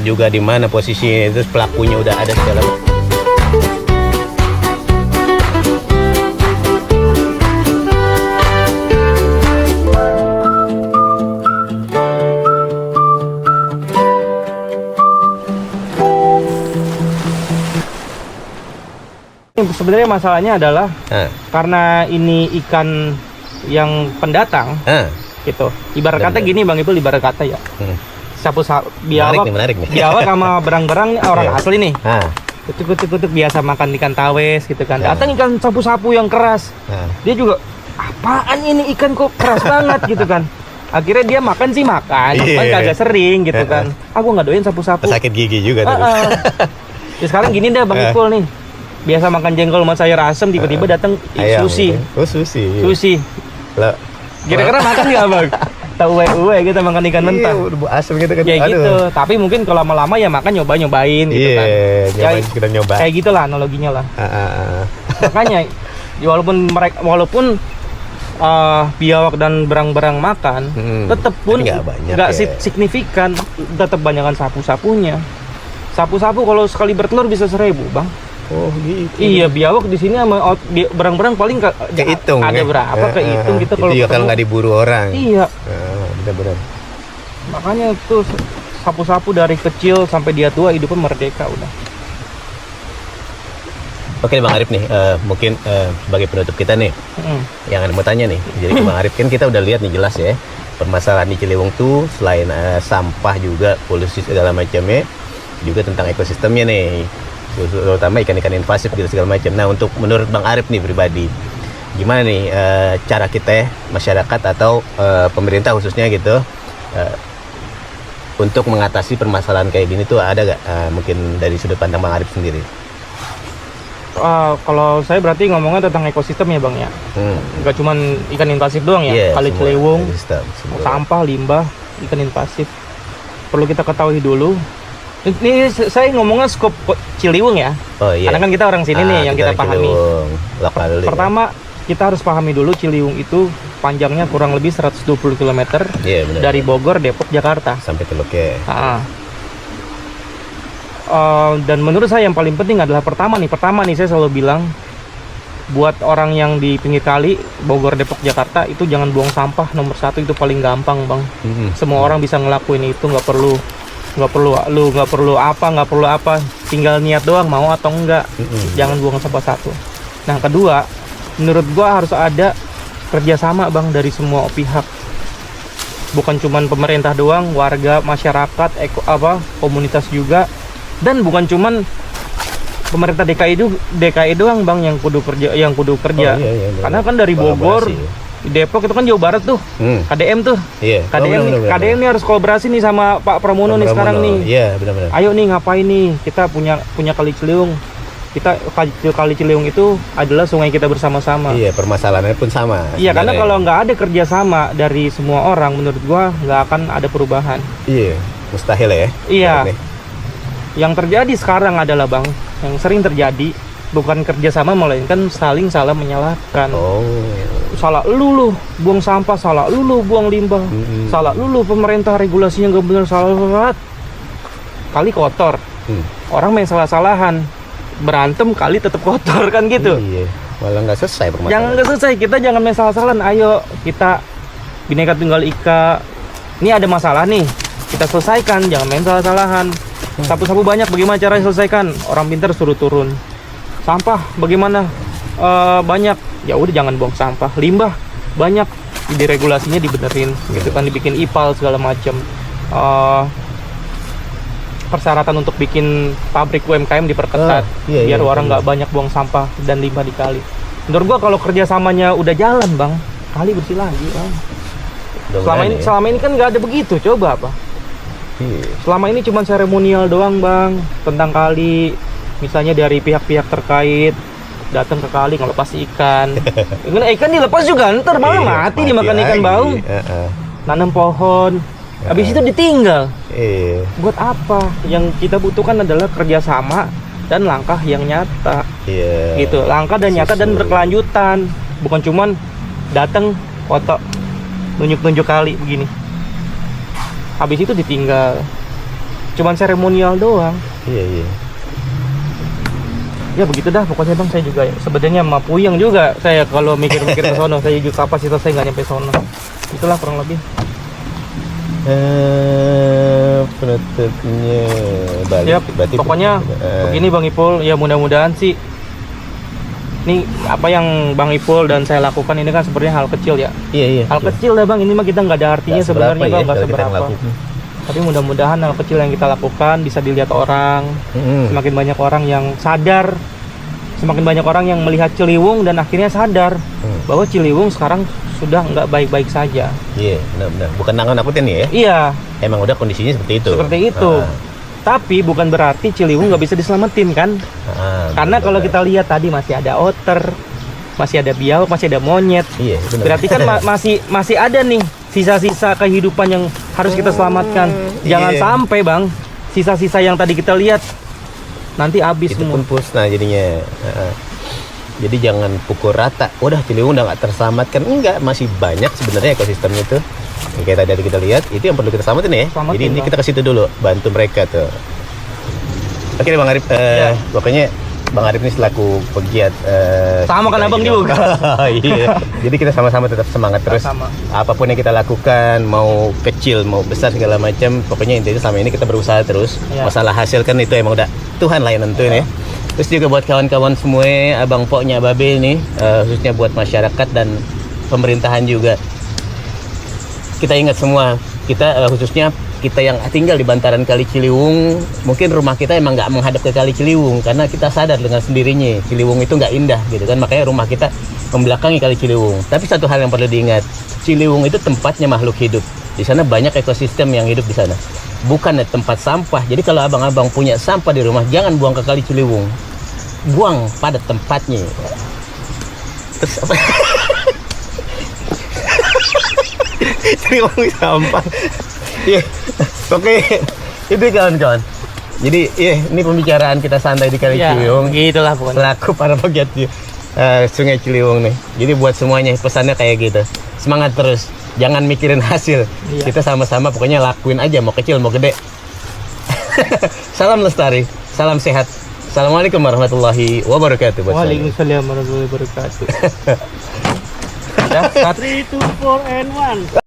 juga di mana posisinya, terus pelakunya udah ada segala. Sebenarnya masalahnya adalah karena ini ikan yang pendatang, gitu. Ibarat kata gini Bang Ipul, ibarat kata ya. Biawak sama berang-berang orang asli nih. Kutuk-kutuk biasa makan ikan tawes gitu kan. Datang ikan sapu-sapu yang keras. Dia juga apaan ini ikan kok keras banget gitu kan. Akhirnya dia makan sih makan, cuman kagak sering gitu kan. Aku nggak doyan sapu-sapu. Sakit gigi juga tuh. Ya sekarang gini deh Bang Ipul nih. Biasa makan jengkol sama sayur asem, tiba-tiba datang sushi. Sushi. Kira-kira makan nggak Bang? Tahu uwe kita makan ikan mentah. Iya, asem gitu kan. Ya gitu. Tapi mungkin kalau lama-lama ya makan nyobain gitu kan. Nyobain kita nyoba. Kayak gitulah analoginya lah. Makanya walaupun biawak dan berang-berang makan, tetap pun nggak signifikan, tetap banyakan sapu-sapunya. Sapu-sapu kalau sekali bertelur bisa 1.000 Bang. Oh gitu. Iya, biawak di sini sama berang-berang paling kehitung. Ada berapa kehitung kita kalau nggak diburu orang. Iya. Benar-benar. Makanya tuh sapu-sapu dari kecil sampai dia tua hidupnya merdeka udah. Oke Bang Arif nih, mungkin sebagai penutup kita nih, yang mau tanya nih, jadi Bang Arif kan kita udah lihat nih jelas ya, permasalahan di Ciliwung tuh selain sampah juga polusi segala macamnya, juga tentang ekosistemnya nih, terutama ikan-ikan invasif gitu segala macam. Nah untuk menurut Bang Arif nih pribadi, gimana nih cara kita masyarakat atau pemerintah khususnya gitu untuk mengatasi permasalahan kayak gini tuh ada gak mungkin dari sudut pandang Bang Arif sendiri? Kalau saya berarti ngomongnya tentang ekosistem ya Bang ya, nggak cuman ikan invasif doang ya, kali Ciliwung, sampah, limbah, ikan invasif perlu kita ketahui dulu. Ini saya ngomongnya skop Ciliwung ya, karena kan kita orang sini nih yang kita pahami. Pertama kita harus pahami dulu Ciliwung itu panjangnya kurang lebih 120 km dari Bogor, Depok, Jakarta sampai Teluk ya. Dan menurut saya yang paling penting adalah pertama nih saya selalu bilang buat orang yang di pinggir kali Bogor, Depok, Jakarta itu jangan buang sampah. Nomor 1 itu paling gampang Bang. Semua orang bisa ngelakuin itu, nggak perlu apa, tinggal niat doang mau atau enggak. Jangan buang sampah satu. Nah kedua, menurut gua harus ada kerjasama Bang dari semua pihak, bukan cuman pemerintah doang, warga, masyarakat, komunitas juga. Dan bukan cuman pemerintah DKI doang Bang yang kudu kerja. Karena kan dari Bogor, Depok itu kan Jawa Barat tuh, KDM tuh. KDM ini harus kolaborasi nih sama Pak Pramono nih sekarang nih. Benar-benar. Ayo nih ngapain nih? Kita punya kali Ciliwung. Kali Ciliwung itu adalah sungai kita bersama-sama. Iya, permasalahannya pun sama. Iya, karena kalau nggak ada kerjasama dari semua orang, menurut gua nggak akan ada perubahan. Iya, mustahil ya. Iya. Yang terjadi sekarang adalah Bang, yang sering terjadi bukan kerjasama melainkan saling salah menyalahkan. Salah lu buang sampah, salah lu buang limbah, salah lu pemerintah regulasinya nggak benar, salah kali kotor. Orang main salah-salahan, berantem kali tetap kotor kan gitu. Iya, malah nggak selesai permasalahan. Jangan nggak selesai, kita jangan main salah-salahan. Ayo kita Bhinneka Tunggal Ika, ini ada masalah nih, kita selesaikan, jangan main salah-salahan. Sapu-sapu banyak, bagaimana cara selesaikan? Orang pintar suruh turun. Sampah bagaimana? Banyak, ya udah jangan buang sampah. Limbah banyak, diregulasinya dibenerin gitu kan, dibikin IPAL segala macam. Persyaratan untuk bikin pabrik UMKM diperketat biar orang nggak banyak buang sampah dan limbah di kali. Menurut gua kalau kerjasamanya udah jalan Bang, kali bersih lagi Bang. Selama ini kan nggak ada begitu, coba apa? Selama ini cuma seremonial doang Bang tentang kali, misalnya dari pihak-pihak terkait datang ke kali ngelepas ikan. Ikan dilepas juga ntar malah mati dimakan ikan bau. Nanam pohon, habis itu ditinggal. Buat apa? Yang kita butuhkan adalah kerjasama dan langkah yang nyata. Gitu, langkah dan nyata dan berkelanjutan, bukan cuman datang foto nunjuk-nunjuk kali begini, habis itu ditinggal. cuman seremonial doang. Iya. Ya begitu dah pokoknya bang, saya juga sebenarnya mau puyeng juga saya kalau mikir-mikir ke sono. Saya juga kapasitas saya nggak nyampe sono. Itulah kurang lebih. Penutupnya balik. Ya, pokoknya begini Bang Ipul, ya mudah-mudahan sih ini apa yang Bang Ipul dan saya lakukan ini kan sebenarnya hal kecil ya. Iya. Hal kecil ya bang, ini mah kita nggak ada artinya sebenarnya bang, nggak seberapa. Tapi mudah-mudahan hal kecil yang kita lakukan bisa dilihat orang. Semakin banyak orang yang sadar, semakin banyak orang yang melihat Ciliwung dan akhirnya sadar bahwa Ciliwung sekarang sudah nggak baik-baik saja. Iya, benar-benar. Bukan nakut-nakutin ya? Iya. Emang udah kondisinya seperti itu. Seperti itu. Tapi bukan berarti Ciliwung nggak bisa diselamatin kan? Karena kalau kita lihat tadi masih ada otter, masih ada biawak, masih ada monyet. Iya, benar. Berarti kan masih ada nih sisa-sisa kehidupan yang harus kita selamatkan. Jangan sampai bang, sisa-sisa yang tadi kita lihat nanti habis itu semua. pun pusna jadinya. Jadi jangan pukul rata. Udah Ciliwung udah nggak terselamatkan. Enggak, masih banyak sebenarnya ekosistemnya itu. Kayak tadi kita lihat, itu yang perlu kita selamatin ya. Jadi ini kita ke situ dulu, bantu mereka tuh. Oke Bang Arif, pokoknya Bang Arif ini selaku pegiat sama kan abang juga. Iya. Jadi kita sama-sama tetap semangat terus. Apapun yang kita lakukan, mau kecil mau besar segala macam, pokoknya intinya selama ini kita berusaha terus. Masalah hasil kan itu emang udah Tuhan lah yang nentuin ya. Terus juga buat kawan-kawan semua, abang poknya Babe ini, khususnya buat masyarakat dan pemerintahan juga. Kita ingat semua, kita khususnya kita yang tinggal di bantaran Kali Ciliwung, mungkin rumah kita emang nggak menghadap ke Kali Ciliwung karena kita sadar dengan sendirinya Ciliwung itu nggak indah gitu kan, makanya rumah kita membelakangi Kali Ciliwung. Tapi satu hal yang perlu diingat, Ciliwung itu tempatnya makhluk hidup. Di sana banyak ekosistem yang hidup di sana. Bukan tempat sampah. Jadi kalau abang-abang punya sampah di rumah, jangan buang ke Kali Ciliwung. Buang pada tempatnya. Terus apa? Ciliwung sampah. Iya, oke. Itu kawan-kawan. Jadi, ini pembicaraan kita santai di Kali Ciliwung. Gitulah pokoknya. Selaku para pegiat Sungai Ciliwung nih. Jadi buat semuanya pesannya kayak gitu. Semangat terus. Jangan mikirin hasil. Kita sama-sama pokoknya lakuin aja, mau kecil mau gede. Salam lestari, salam sehat. Assalamualaikum warahmatullahi wabarakatuh. Waalaikumsalam warahmatullahi wabarakatuh. 3, 2, 4 and 1.